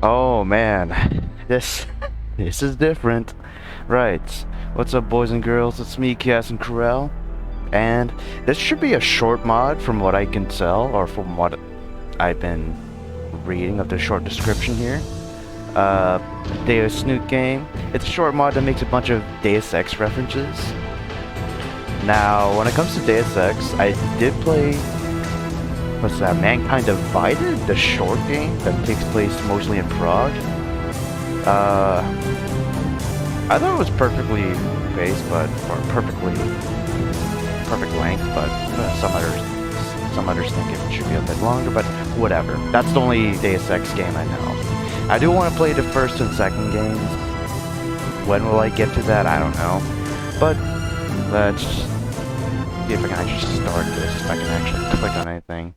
Oh man, this this is different. Right. What's up, boys and girls? It's me, Kasin Koral, and this should be a short mod from what I can tell, or from what I've been reading of the short description here. Uh, Deus Snoot game. It's a short mod that makes a bunch of Deus Ex references. Now, when it comes to Deus Ex, I did play, what's that, Mankind Divided? The short game that takes place mostly in Prague. I thought it was perfectly paced, or perfect length, but some others think it should be a bit longer, but whatever. That's the only Deus Ex game I know. I do want to play the first and second games. When will I get to that? I don't know. But let's see if I can actually start this, if I can actually click on anything.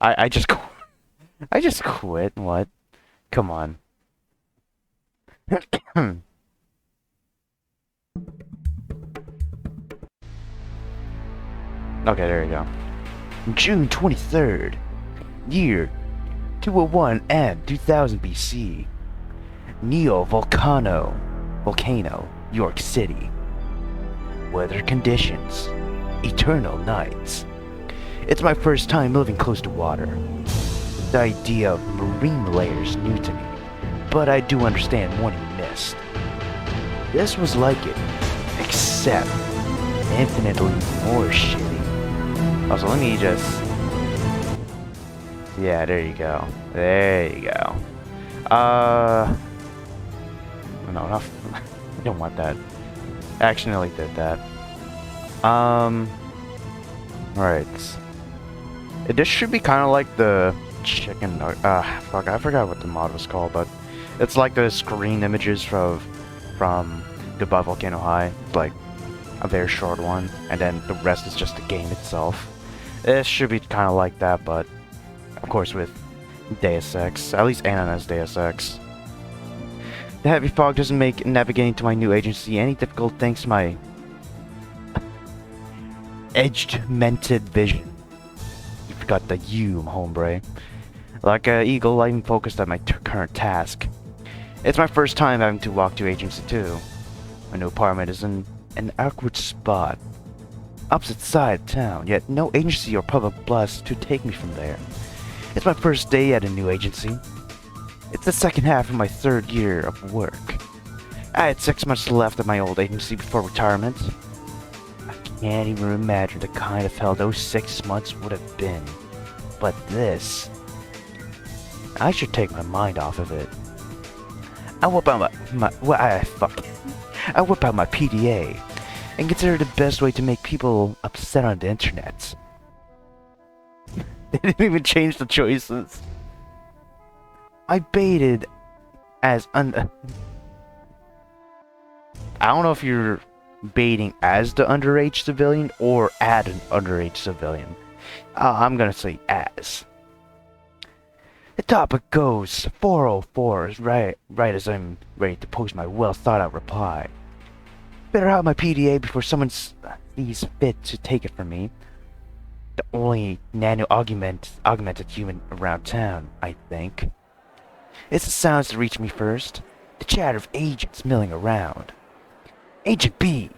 I just I just quit. What? Come on. Okay, there you go. June 23rd, year 201 and 2000 BC. Volcano, York City. Weather conditions, eternal nights. It's my first time living close to water. The idea of marine layers is new to me, but I do understand warning mist. This was like it, except infinitely more shitty. Also, let me just... Yeah, there you go. There you go. No, not... I don't want that. I accidentally did that. Alright. This should be kind of like the chicken... fuck, I forgot what the mod was called, but... It's like the screen images from Goodbye Volcano High. Like, a very short one. And then the rest is just the game itself. It should be kind of like that, but... Of course with Deus Ex. At least Anna's Deus Ex. The heavy fog doesn't make navigating to my new agency any difficult thanks to my edged-mented vision. You forgot the U, hombre. Like an eagle, I'm focused on my current task. It's my first time having to walk to agency too. My new apartment is in an awkward spot. Opposite side of town, yet no agency or public bus to take me from there. It's my first day at a new agency. It's the second half of my third year of work. I had 6 months left at my old agency before retirement. I can't even imagine the kind of hell those 6 months would have been. But this... I should take my mind off of it. I whip out I whip out my PDA and consider the best way to make people upset on the internet. They didn't even change the choices. I baited as I don't know if you're baiting as the underage civilian or at an underage civilian. I'm gonna say as. The topic goes 404 is right as I'm ready to post my well thought out reply. Better have my PDA before someone sees fit to take it from me. The only augmented human around town, I think. It's the sounds that reach me first. The chatter of agents milling around. Agent B!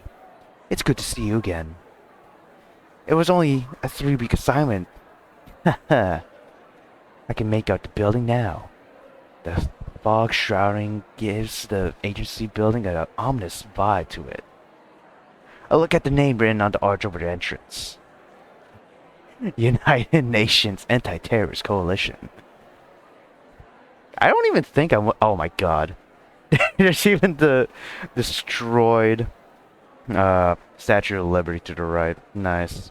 It's good to see you again. It was only a 3-week assignment. Haha. I can make out the building now. The fog shrouding gives the agency building an ominous vibe to it. I look at the name written on the arch over the entrance. United Nations Anti-Terrorist Coalition. I don't even think oh my god. There's even the destroyed Statue of Liberty to the right. Nice.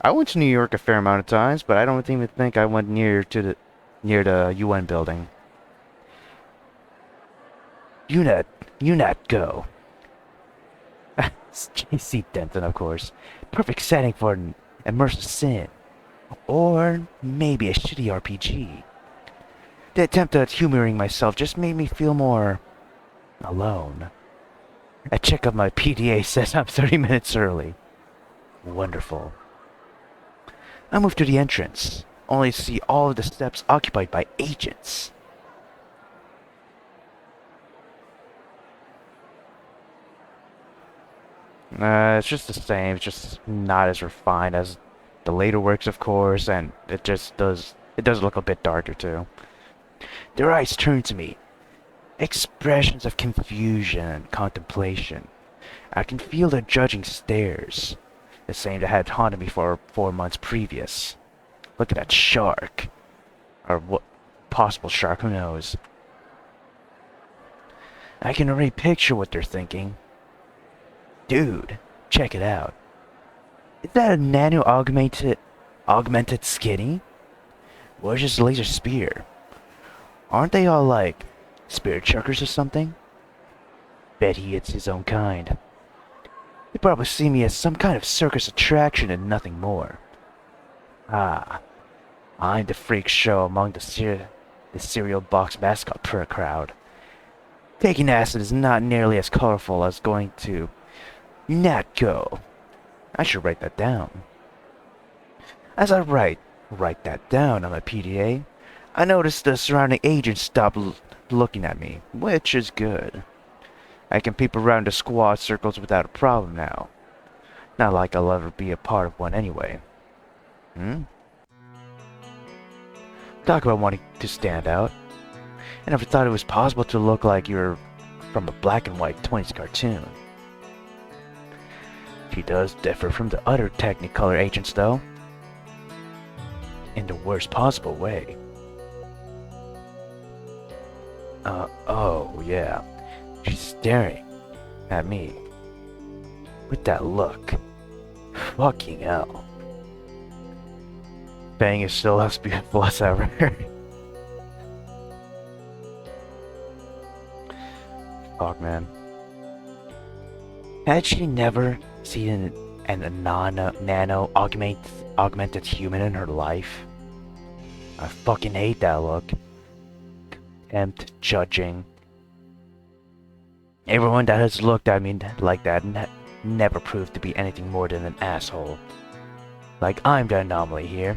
I went to New York a fair amount of times, but I don't even think I went near the UN building. UNAT go. It's JC Denton, of course. Perfect setting for an immersive sim. Or maybe a shitty RPG. The attempt at humoring myself just made me feel more... alone. A check of my PDA says I'm 30 minutes early. Wonderful. I moved to the entrance. only to see all of the steps occupied by agents. It's just the same, it's just not as refined as the later works, of course, and it does look a bit darker too. Their eyes turn to me, expressions of confusion and contemplation. I can feel their judging stares, the same that had haunted me for 4 months previous. Look at that shark. Or what possible shark, who knows? I can already picture what they're thinking. Dude, check it out. Is that a augmented skinny? Where's his laser spear? Aren't they all like spirit chuckers or something? Bet he hits his own kind. They probably see me as some kind of circus attraction and nothing more. Ah, I'm the freak show among the cereal box mascot per crowd. Taking acid is not nearly as colorful as going to Natco. I should write that down. As I write that down on my PDA, I notice the surrounding agents stop looking at me, which is good. I can peep around the squad circles without a problem now. Not like I'll ever be a part of one anyway. Talk about wanting to stand out. I never thought it was possible to look like you're from a black and white 20s cartoon. She does differ from the other Technicolor agents though. In the worst possible way. Oh yeah. She's staring at me with that look. Fucking hell. Bang is still as beautiful as ever. Fuck, man. Had she never seen a nano augmented human in her life? I fucking hate that look. Contempt, judging. Everyone that has looked at me like that never proved to be anything more than an asshole. Like I'm the anomaly here.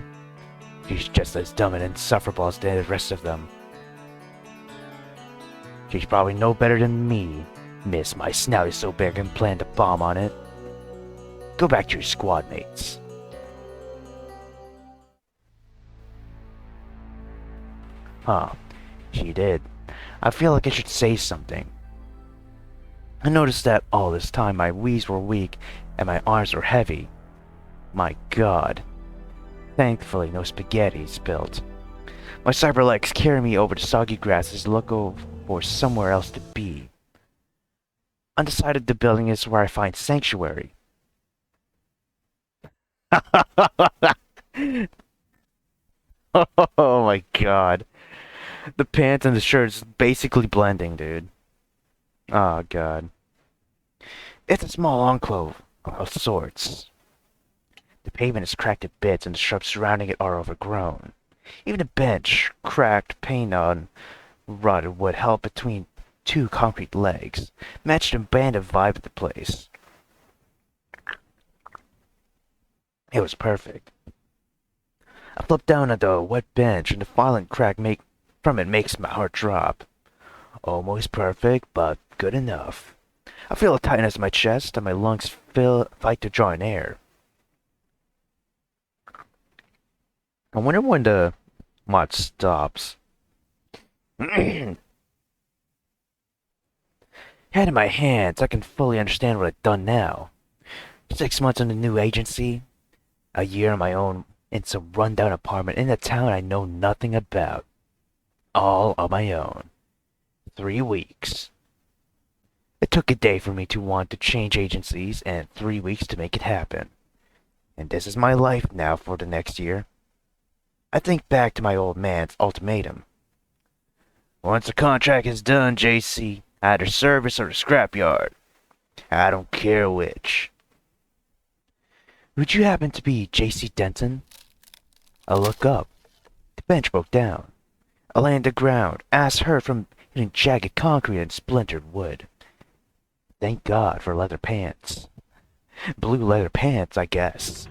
She's just as dumb and insufferable as the rest of them. She's probably no better than me. Miss, my snout is so big I can plant a bomb on it. Go back to your squad mates. Huh. She did. I feel like I should say something. I noticed that all this time my knees were weak and my arms were heavy. My god. Thankfully, no spaghetti spilled. My cyber legs carry me over the soggy grasses to look for somewhere else to be. On the side of the building is where I find sanctuary. Oh my god. The pants and the shirt's basically blending, dude. Oh god. It's a small enclave of sorts. The pavement is cracked to bits and the shrubs surrounding it are overgrown. Even a bench, cracked, paint on rotted wood held between two concrete legs, matched a band of vibe at the place. It was perfect. I flipped down at the wet bench and the violent crack from it makes my heart drop. Almost perfect, but good enough. I feel a tightness in my chest and my lungs fight to draw in air. I wonder when the mod stops. Head in my hands, I can fully understand what I've done now. 6 months in a new agency, a year on my own in some rundown apartment in a town I know nothing about. All on my own. 3 weeks. It took a day for me to want to change agencies and 3 weeks to make it happen. And this is my life now for the next year. I think back to my old man's ultimatum. Once the contract is done, JC, either service or the scrapyard. I don't care which. Would you happen to be JC Denton? I look up. The bench broke down. I lay on the ground, ass hurt from hitting jagged concrete and splintered wood. Thank God for leather pants. Blue leather pants, I guess.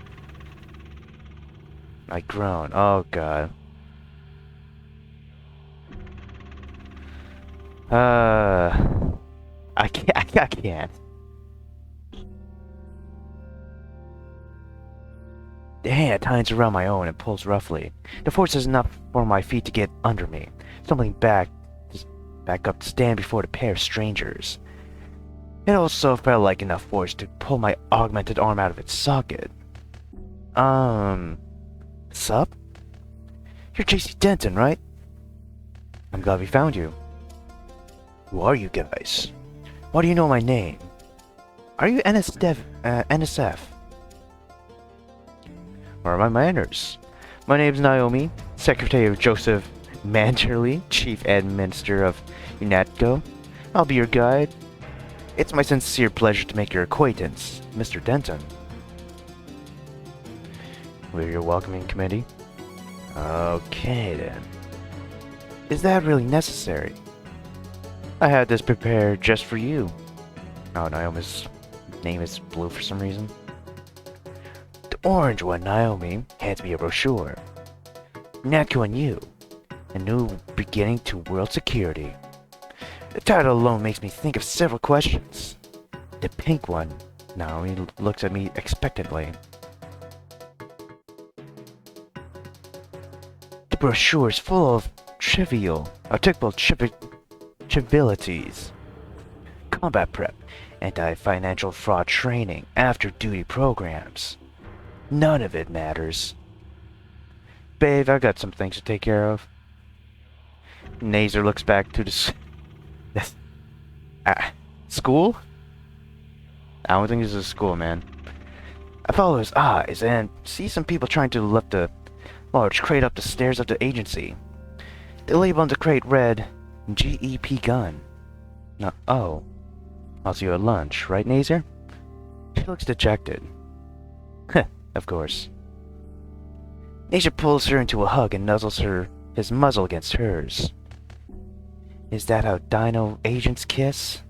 I groan. Oh god. I can't. I can't. The hand tightens around my own and pulls roughly. The force is enough for my feet to get under me, stumbling back up to stand before the pair of strangers. It also felt like enough force to pull my augmented arm out of its socket. Sup? You're JC Denton, right? I'm glad we found you. Who are you guys? Why do you know my name? Are you NSF? Where are my manners? My name's Naomi, Secretary of Joseph Mancherly, Chief Administrator of UNATCO. I'll be your guide. It's my sincere pleasure to make your acquaintance, Mr. Denton. We're your welcoming committee. Okay then. Is that really necessary? I had this prepared just for you. Oh, Naomi's name is blue for some reason. The orange one, Naomi, hands me a brochure. Natco and you. A new beginning to world security. The title alone makes me think of several questions. The pink one, Naomi looks at me expectantly. The brochure is full of articulable trivialities. Combat prep, anti-financial fraud training, after-duty programs. None of it matters. Babe, I got some things to take care of. Nazer looks back to the school? I don't think this is a school, man. I follow his eyes and see some people trying to lift a large crate up the stairs of the agency. The label on the crate read, GEP gun. No, oh. Also your lunch, right, Nazer? She looks dejected. Heh, of course. Nazer pulls her into a hug and nuzzles his muzzle against hers. Is that how Dino agents kiss?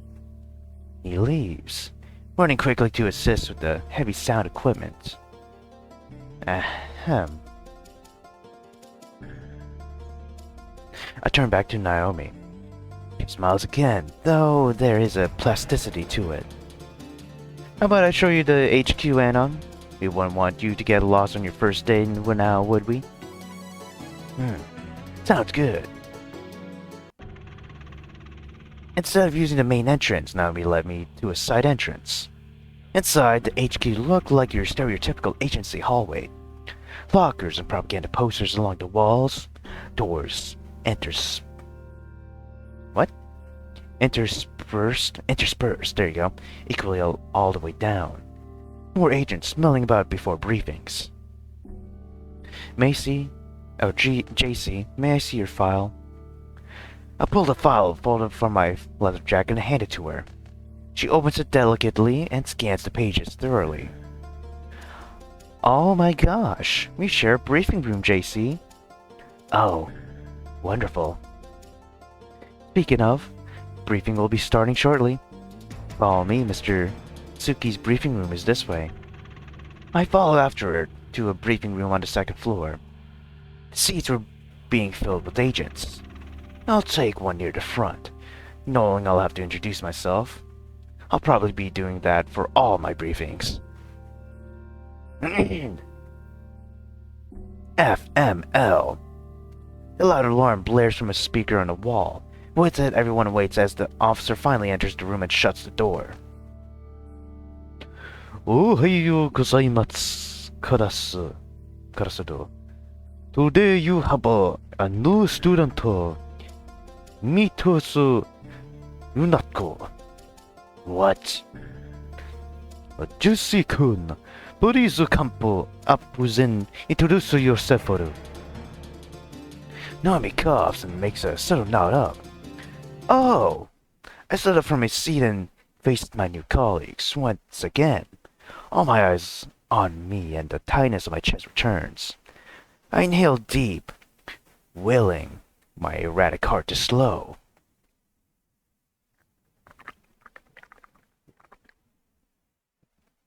He leaves, running quickly to assist with the heavy sound equipment. Ahem. I turn back to Naomi. She smiles again, though there is a plasticity to it. How about I show you the HQ, Anon? We wouldn't want you to get lost on your first date now, would we? Sounds good. Instead of using the main entrance, Naomi led me to a side entrance. Inside, the HQ looked like your stereotypical agency hallway. Lockers and propaganda posters along the walls. Doors interspersed, there you go, equally all the way down. More agents milling about before briefings. JC, may I see your file? I pull the file folded from my leather jacket and hand it to her. She opens it delicately and scans the pages thoroughly. Oh my gosh, we share a briefing room, JC. Oh, wonderful. Speaking of, briefing will be starting shortly. Follow me, Mr. Tsuki's briefing room is this way. I follow after her to a briefing room on the second floor. The seats were being filled with agents. I'll take one near the front, knowing I'll have to introduce myself. I'll probably be doing that for all my briefings. FML. A loud alarm blares from a speaker on the wall. With it, everyone waits as the officer finally enters the room and shuts the door. Ohayou gozaimasu, Karasudo. Today you have a new student, Mitosu Unatko. What? Jusi-kun, please come up and introduce yourself. Naomi coughs and makes a subtle nod up. Oh! I stood up from my seat and faced my new colleagues once again. All my eyes on me and the tightness of my chest returns. I inhale deep, willing my erratic heart to slow.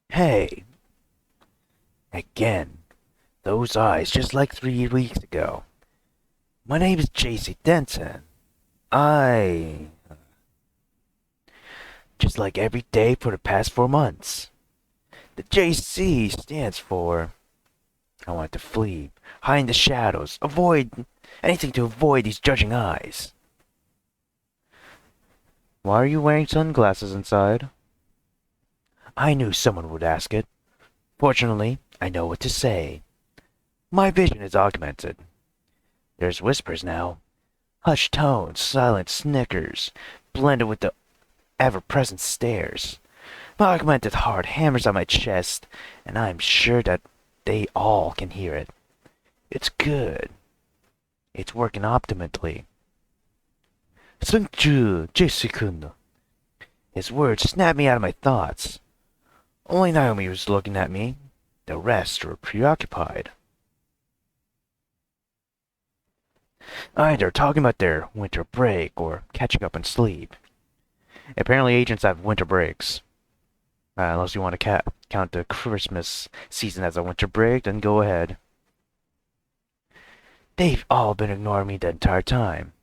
Hey! Again, those eyes just like 3 weeks ago. My name is JC Denton. I... Just like every day for the past 4 months. The JC stands for... I want to flee, hide in the shadows, avoid... anything to avoid these judging eyes. Why are you wearing sunglasses inside? I knew someone would ask it. Fortunately, I know what to say. My vision is augmented. There's whispers now. Hushed tones, silent snickers, blended with the ever-present stares. My augmented heart hammers on my chest, and I'm sure that they all can hear it. It's good. It's working optimally. Sunju, Jesse-kun. His words snapped me out of my thoughts. Only Naomi was looking at me. The rest were preoccupied. Either talking about their winter break or catching up on sleep. Apparently agents have winter breaks. Unless you want to count the Christmas season as a winter break, then go ahead. They've all been ignoring me the entire time.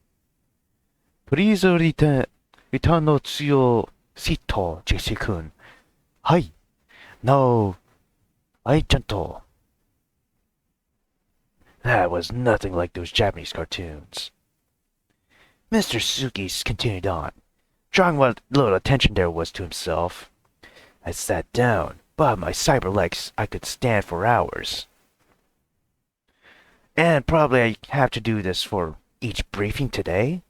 Please return to your seat, Jesse-kun. Hi. No. I gentle. That was nothing like those Japanese cartoons. Mr. Suki continued on, drawing what little attention there was to himself. I sat down, but my cyber legs I could stand for hours. And probably I have to do this for each briefing today?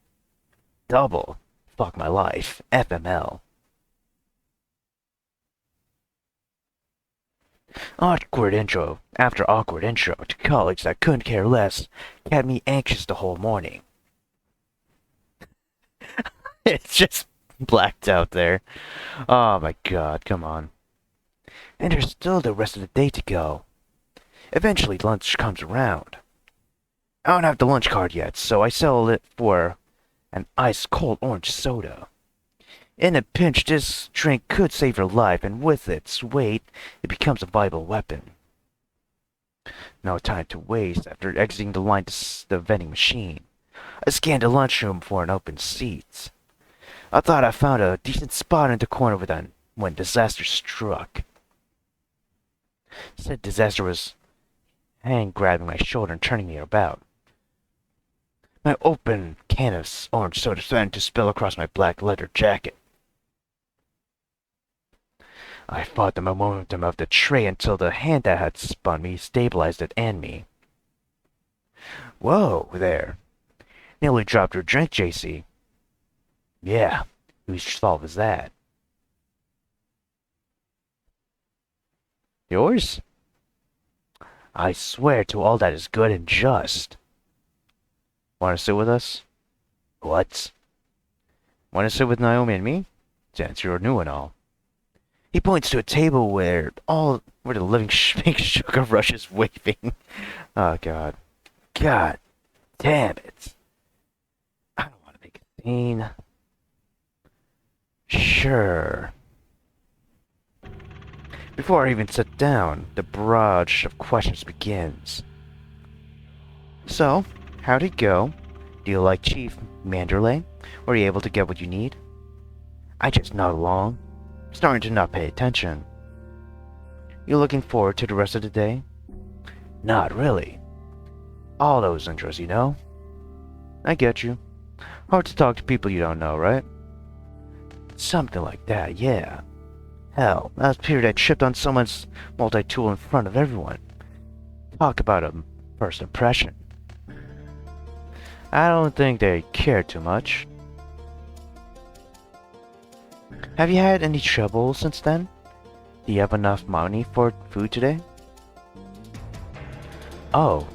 Double. Fuck my life. FML. Awkward intro after awkward intro to colleagues that couldn't care less had me anxious the whole morning. It's just blacked out there. Oh my god, come on. And there's still the rest of the day to go. Eventually lunch comes around. I don't have the lunch card yet, so I settle it for an ice-cold orange soda. In a pinch, this drink could save your life, and with its weight, it becomes a vital weapon. No time to waste. After exiting the line to the vending machine, I scanned the lunchroom for an open seat. I thought I found a decent spot in the corner when disaster struck. Said disaster was hand grabbing my shoulder and turning me about. My open can of orange soda started to spill across my black leather jacket. I fought the momentum of the tray until the hand that had spun me stabilized it and me. Whoa, there. Nearly dropped your drink, JC. Yeah, whose fault was that? Yours? I swear to all that is good and just. Want to sit with us? What? Want to sit with Naomi and me? Since you're new and all. He points to a table where the living pink sugar rush is waving. Oh god. God damn it. I don't want to make a scene. Sure. Before I even sit down, the barrage of questions begins. So, how'd it go? Do you like Chief Manderley? Were you able to get what you need? I just nod along, starting to not pay attention. You looking forward to the rest of the day? Not really. All those intros, you know? I get you. Hard to talk to people you don't know, right? Something like that, yeah. Hell, last period I tripped on someone's multi-tool in front of everyone. Talk about a first impression. I don't think they care too much. Have you had any trouble since then? Do you have enough money for food today? Oh,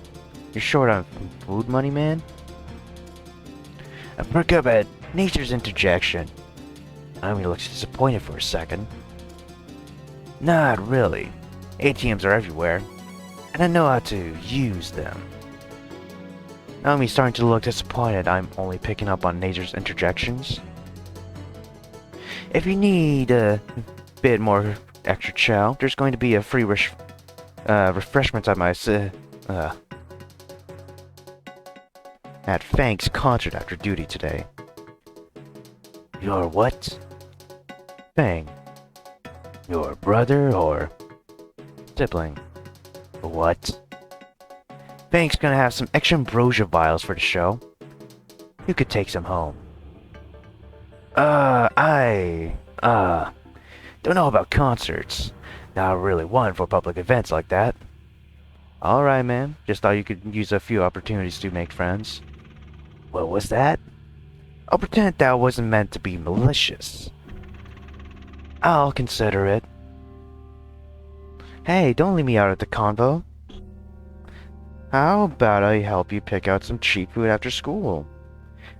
you're short on food money, man? I perk up at nature's interjection. Naomi looks disappointed for a second. Not really. ATMs are everywhere, and I know how to use them. Naomi's starting to look disappointed I'm only picking up on nature's interjections. If you need a bit more extra chow, there's going to be a free refreshment at my uh, at Fang's concert after duty today. Your what? Fang. Your brother or sibling? What? Fang's gonna have some extra ambrosia vials for the show. You could take some home. I don't know about concerts. Not really one for public events like that. Alright, man. Just thought you could use a few opportunities to make friends. What was that? I'll pretend that wasn't meant to be malicious. I'll consider it. Hey, don't leave me out at the convo. How about I help you pick out some cheap food after school?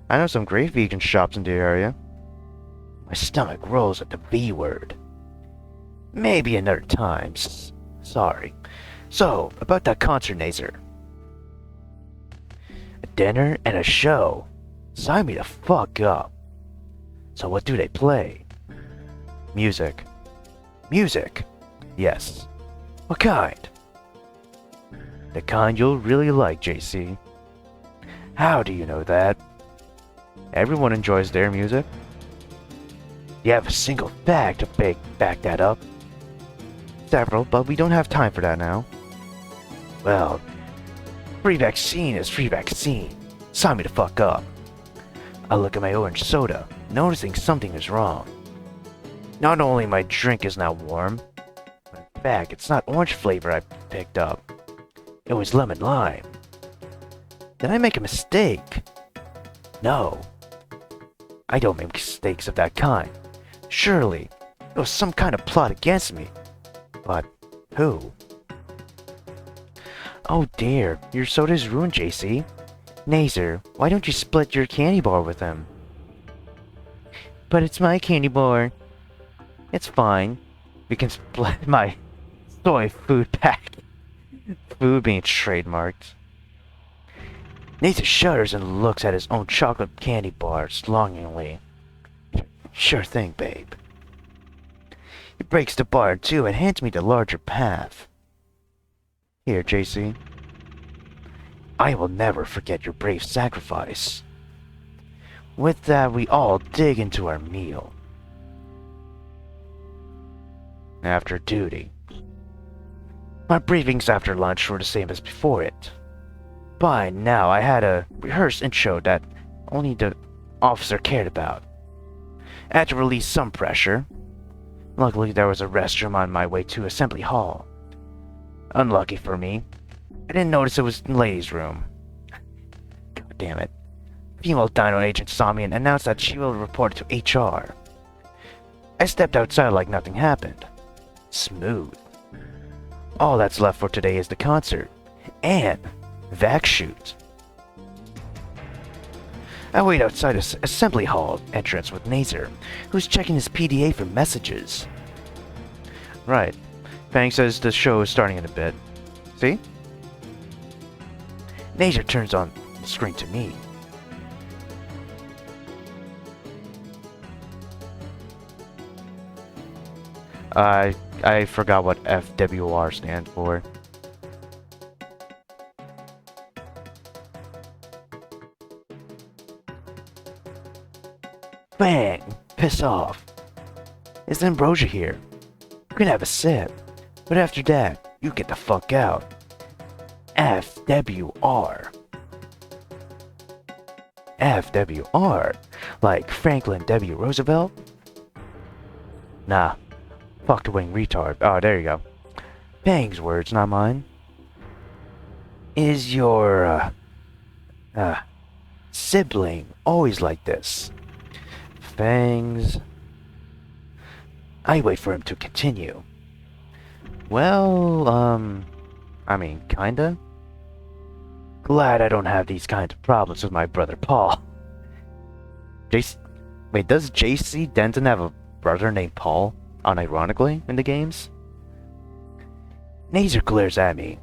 I know some great vegan shops in the area. My stomach rolls at the V word. Maybe another time. Sorry. So, about that concert, Nazer. A dinner and a show. Sign me the fuck up. So what do they play? Music. Music? Yes. What kind? The kind you'll really like, JC. How do you know that? Everyone enjoys their music. You have a single fact to back that up. Several, but we don't have time for that now. Well, free vaccine is free vaccine. Sign me the fuck up. I look at my orange soda, noticing something is wrong. Not only my drink is now warm, but in fact, it's not orange flavor I picked up. It was lemon lime. Did I make a mistake? No. I don't make mistakes of that kind. Surely, it was some kind of plot against me. But who? Oh dear, your soda's ruined, JC. Nazer, why don't you split your candy bar with him? But it's my candy bar. It's fine. We can split my soy food pack. Food being trademarked. Nazer shudders and looks at his own chocolate candy bars longingly. Sure thing, babe. He breaks the bar in two and hands me the larger half. Here, JC. I will never forget your brave sacrifice. With that, we all dig into our meal. After duty. My briefings after lunch were the same as before it. By now, I had a rehearsed intro that only the officer cared about. I had to release some pressure. Luckily, there was a restroom on my way to Assembly Hall. Unlucky for me, I didn't notice it was the ladies' room. God damn it. Female Dino agent saw me and announced that she will report it to HR. I stepped outside like nothing happened. Smooth. All that's left for today is the concert. And vac shoot. I wait outside the Assembly Hall entrance with Nazer, who's checking his PDA for messages. Right. Fang says the show is starting in a bit. See? Nazer turns on the screen to me. I forgot what FWR stands for. Bang! Piss off. Is Ambrosia here? You can have a sip. But after that, you get the fuck out. FWR. FWR? Like Franklin W. Roosevelt? Nah. Fuck the wing retard. Oh, there you go. Fang's words, not mine. Is your, sibling always like this? Fang's... I wait for him to continue. Well, I mean, kinda. Glad I don't have these kinds of problems with my brother Paul. Wait, does JC Denton have a brother named Paul? Unironically, in the games? Nazer glares at me.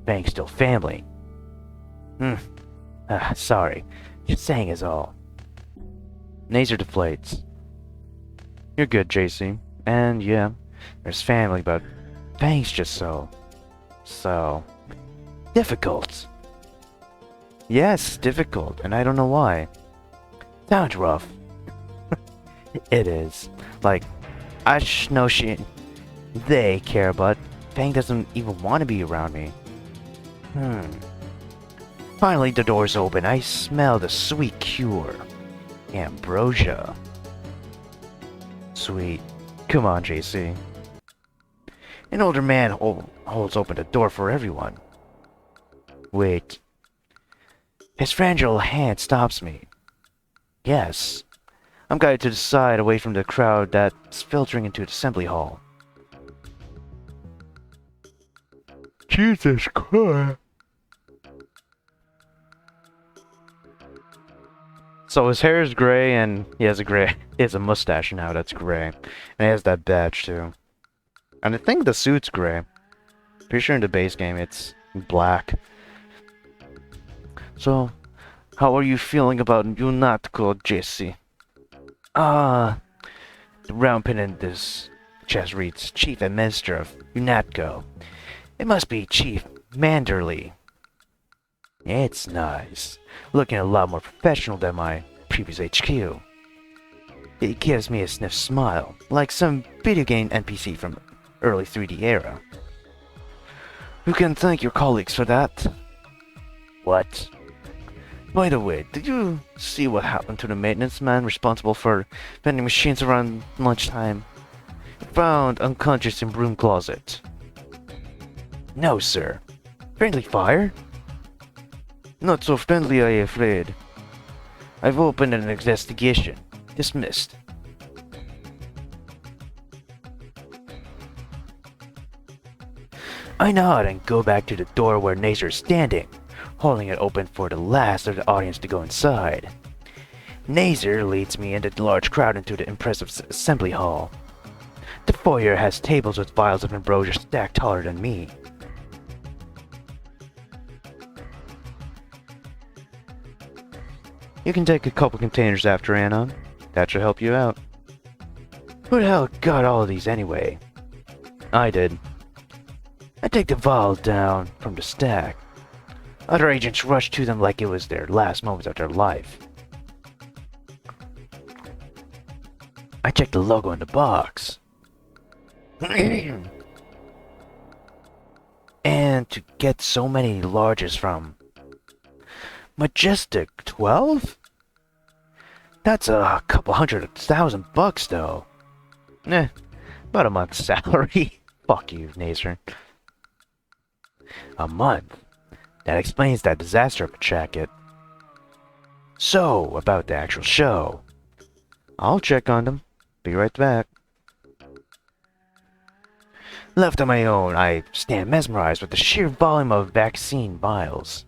Fang's still family. Sorry. Just saying is all. Nazer deflates. You're good, JC. And yeah, there's family, but Fang's just so... Difficult. Yes, difficult, and I don't know why. Sounds rough. It is. Like, know they care, but Fang doesn't even want to be around me. Finally, the door's open. I smell the sweet cure. Ambrosia. Sweet. Come on, JC. An older man holds open the door for everyone. Wait. His fragile hand stops me. Yes. I'm guided to the side, away from the crowd that's filtering into the assembly hall. Jesus Christ. So his hair is gray, and he has a mustache now that's gray. And he has that badge too. And I think the suit's gray. Pretty sure in the base game it's black. So, how are you feeling about UNATCO, Jesse? The round pin in this chest reads Chief Administrator of UNATCO. It must be Chief Manderley. It's nice. Looking a lot more professional than my previous HQ. It gives me a sniff smile, like some video game NPC from early 3D era. You can thank your colleagues for that. What? By the way, did you see what happened to the maintenance man responsible for vending machines around lunchtime? Found unconscious in broom closet. No, sir. Friendly fire? Not so friendly, I'm afraid. I've opened an investigation. Dismissed. I nod and go back to the door where Nazer is standing, holding it open for the last of the audience to go inside. Nazer leads me and the large crowd into the impressive assembly hall. The foyer has tables with vials of ambrosia stacked taller than me. You can take a couple containers after Anon. That should help you out. Who the hell got all of these anyway? I did. I take the vial down from the stack. Other agents rush to them like it was their last moments of their life. I check the logo in the box. And to get so many larges from Majestic 12? That's a couple $100,000 though. About a month's salary. Fuck you, Nazer. A month? That explains that disaster of a jacket. So, about the actual show. I'll check on them. Be right back. Left on my own, I stand mesmerized with the sheer volume of vaccine vials.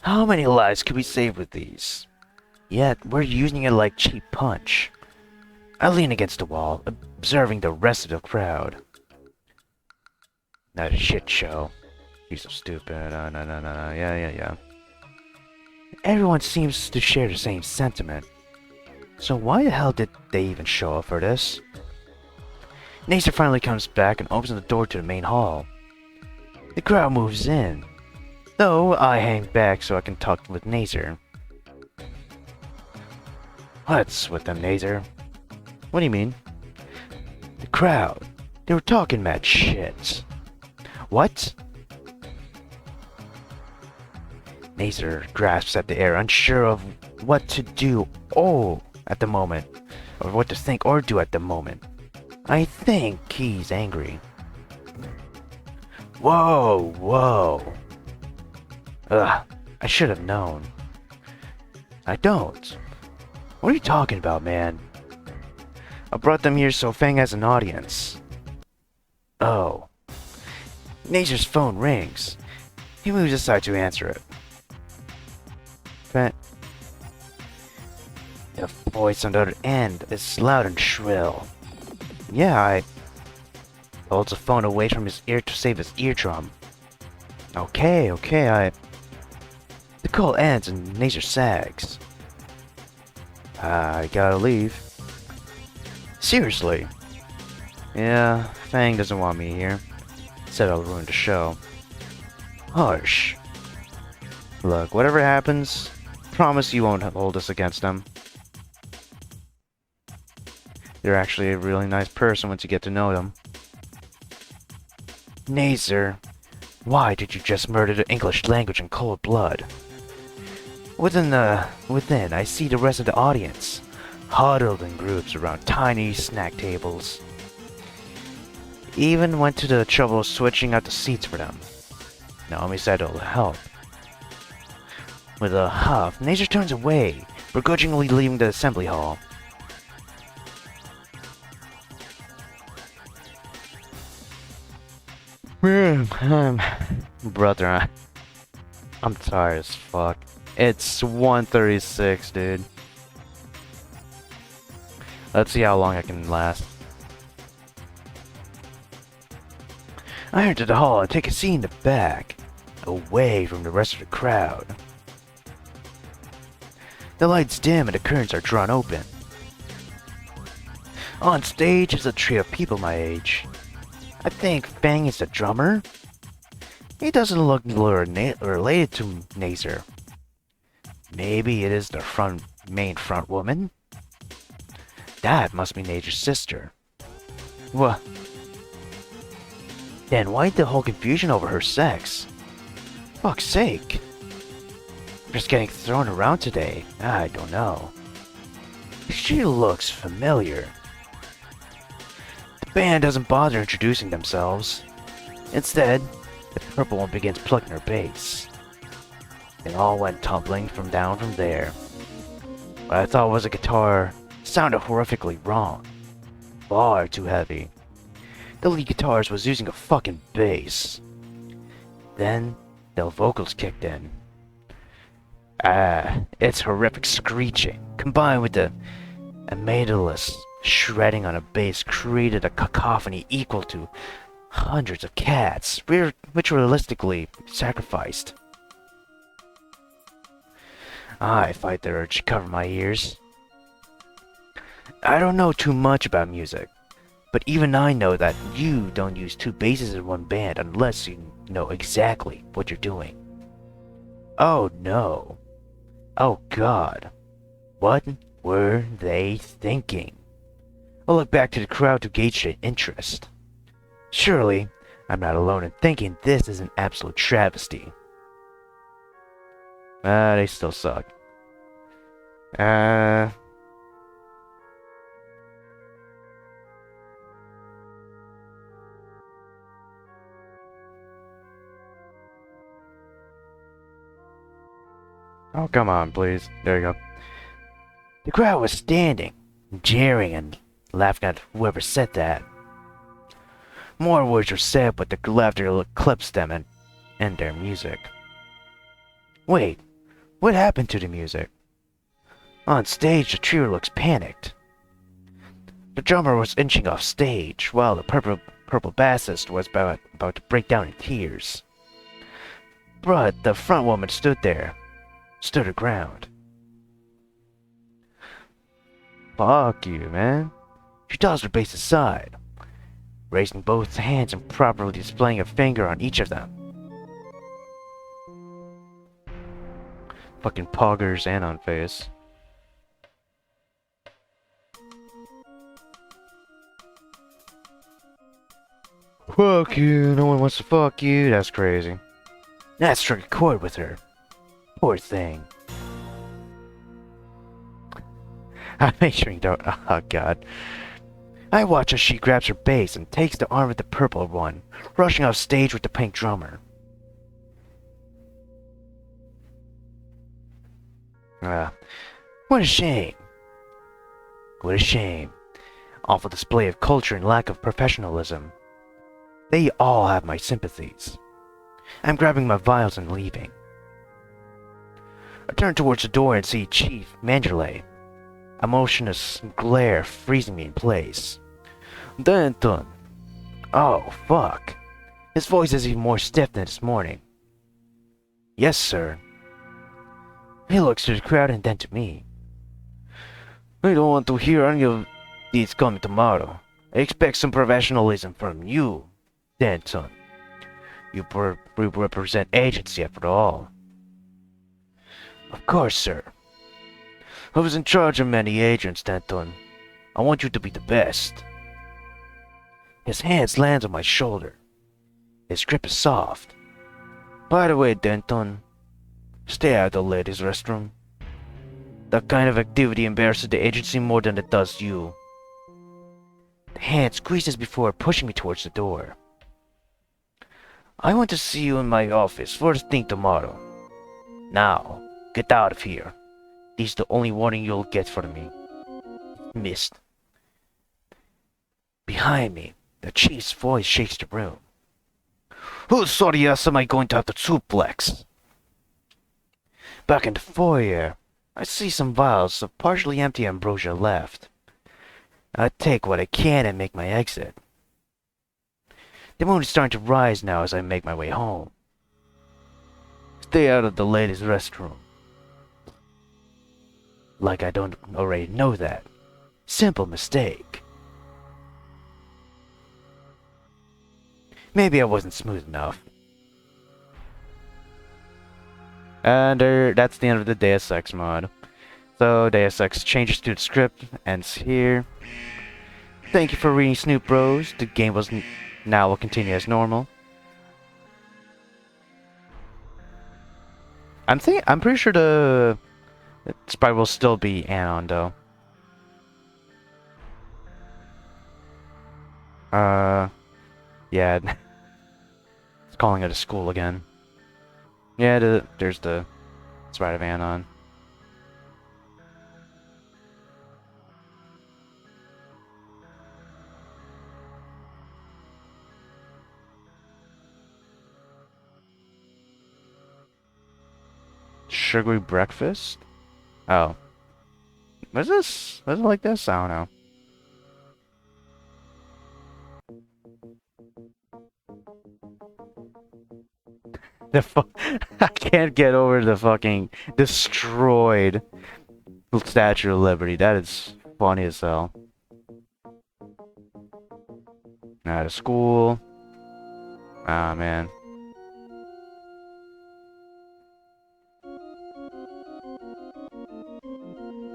How many lives could we save with these? Yet, we're using it like cheap punch. I lean against the wall, observing the rest of the crowd. Not a shit show. You're so stupid. No. Yeah. Everyone seems to share the same sentiment. So why the hell did they even show up for this? Nazer finally comes back and opens the door to the main hall. The crowd moves in, though I hang back so I can talk with Nazer. What's with them, Nazer? What do you mean? The crowd. They were talking mad shit. What? Nazer grasps at the air, unsure of what to do at the moment, or what to think or do at the moment. I think he's angry. Whoa. Ugh, I should have known. I don't. What are you talking about, man? I brought them here so Fang has an audience. Oh. Nazer's phone rings. He moves aside to answer it. But the voice on the other end is loud and shrill. Yeah, I holds the phone away from his ear to save his eardrum. Okay, The call ends and Nazer sags. I gotta leave. Seriously? Yeah, Fang doesn't want me here. Said I'll ruin the show. Hush. Look, whatever happens, promise you won't hold us against them. They're actually a really nice person once you get to know them. Nay, sir. Why did you just murder the English language in cold blood? Within, I see the rest of the audience, huddled in groups around tiny snack tables. Even went to the trouble of switching out the seats for them. Naomi said it'll help. With a huff, Nature turns away, begrudgingly leaving the assembly hall. Brother, I'm tired as fuck. It's 1:36, dude. Let's see how long I can last. I entered the hall and take a seat in the back, away from the rest of the crowd. The lights dim and the curtains are drawn open. On stage is a trio of people my age. I think Fang is the drummer. He doesn't look related to Nazer. Maybe it is the main front woman. That must be Nazer's sister. What? Then why the whole confusion over her sex? Fuck's sake. I'm just getting thrown around today. I don't know. She looks familiar. The band doesn't bother introducing themselves. Instead, the purple one begins plucking her bass. It all went tumbling down from there. What I thought was a guitar sounded horrifically wrong. Far too heavy. The lead guitarist was using a fucking bass. Then, the vocals kicked in. Its horrific screeching, combined with the amidalist shredding on a bass, created a cacophony equal to hundreds of cats, which realistically sacrificed. I fight the urge to cover my ears. I don't know too much about music, but even I know that you don't use two basses in one band unless you know exactly what you're doing. Oh no. Oh God. What were they thinking? I'll look back to the crowd to gauge their interest. Surely, I'm not alone in thinking this is an absolute travesty. They still suck. Oh, come on, please. There you go. The crowd was standing, jeering and laughing at whoever said that. More words were said, but the laughter eclipsed them and their music. Wait, what happened to the music? On stage, the trio looks panicked. The drummer was inching off stage, while the purple bassist was about to break down in tears. But the front woman stood her ground. Fuck you, man. She tossed her bass aside, raising both hands and properly displaying a finger on each of them. Fucking poggers and on face. Fuck you, no one wants to fuck you, that's crazy. That struck a chord with her. Poor thing. I make sure you don't. Oh God. I watch as she grabs her bass and takes the arm of the purple one, rushing off stage with the pink drummer. What a shame. What a shame. Awful display of culture and lack of professionalism. They all have my sympathies. I'm grabbing my vials and leaving. I turn towards the door and see Chief Manderley, a motionless glare freezing me in place. Denton. Oh, fuck. His voice is even more stiff than this morning. Yes, sir. He looks to the crowd and then to me. I don't want to hear any of these coming tomorrow. I expect some professionalism from you, Denton. We represent agency after all. Of course, sir. I was in charge of many agents, Denton. I want you to be the best. His hands land on my shoulder. His grip is soft. By the way, Denton, stay out of the ladies' restroom. That kind of activity embarrasses the agency more than it does you. The hand squeezes before pushing me towards the door. I want to see you in my office first thing tomorrow. Now, get out of here. This is the only warning you'll get from me. Missed. Behind me, the chief's voice shakes the room. Whose sorry ass am I going to have to suplex? Back in the foyer, I see some vials of partially empty ambrosia left. I take what I can and make my exit. The moon is starting to rise now as I make my way home. Stay out of the ladies' restroom. Like I don't already know that. Simple mistake. Maybe I wasn't smooth enough. And that's the end of the Deus Ex mod. So Deus Ex changes to the script, ends here. Thank you for reading Snoot Bros. The game now will continue as normal. I'm pretty sure the sprite will still be Anon though. Yeah. It's calling it a school again. Yeah, there's the sprite of Anon. Sugary breakfast? Oh. Was this? Was it like this? I don't know. I can't get over the fucking destroyed Statue of Liberty. That is funny as hell. Out of school. Ah, man.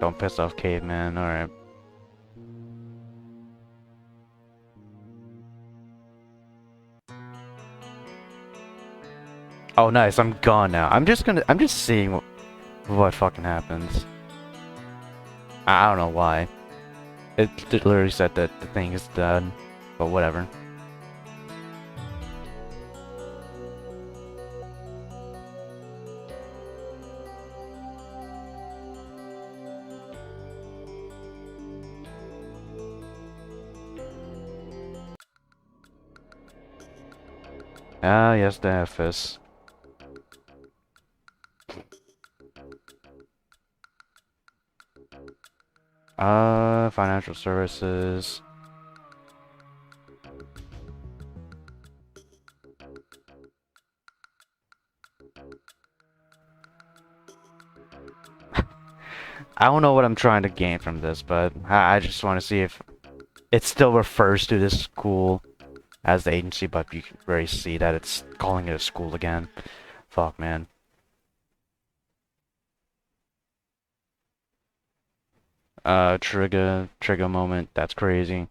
Don't piss off Caveman. Alright. Oh, nice. I'm gone now. I'm just seeing what fucking happens. I don't know why. It literally said that the thing is done. But whatever. Ah, yes, the FS. Financial services. I don't know what I'm trying to gain from this, but I just want to see if it still refers to this school as the agency, but you can very see that it's calling it a school again. Fuck, man. Trigger moment, that's crazy.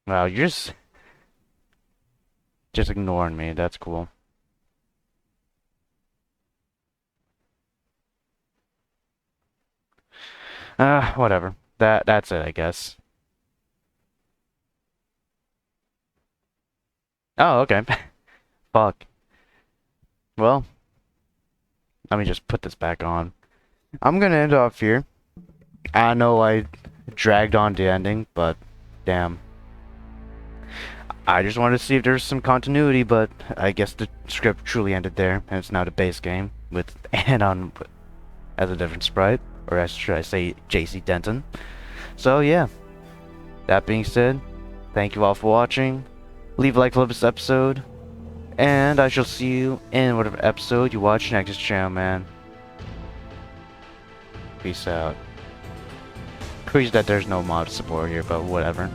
Wow, you're just ignoring me, that's cool. Whatever. That's it, I guess. Oh, okay. Fuck. Well, let me just put this back on. I'm gonna end off here. I know I dragged on the ending, but damn. I just wanted to see if there's some continuity, but I guess the script truly ended there, and it's now the base game with Anon as a different sprite, or as should I say, JC Denton. So yeah, that being said, thank you all for watching. Leave a like for this episode, and I shall see you in whatever episode you watch next channel, man. Peace out. Please that there's no mod support here, but whatever.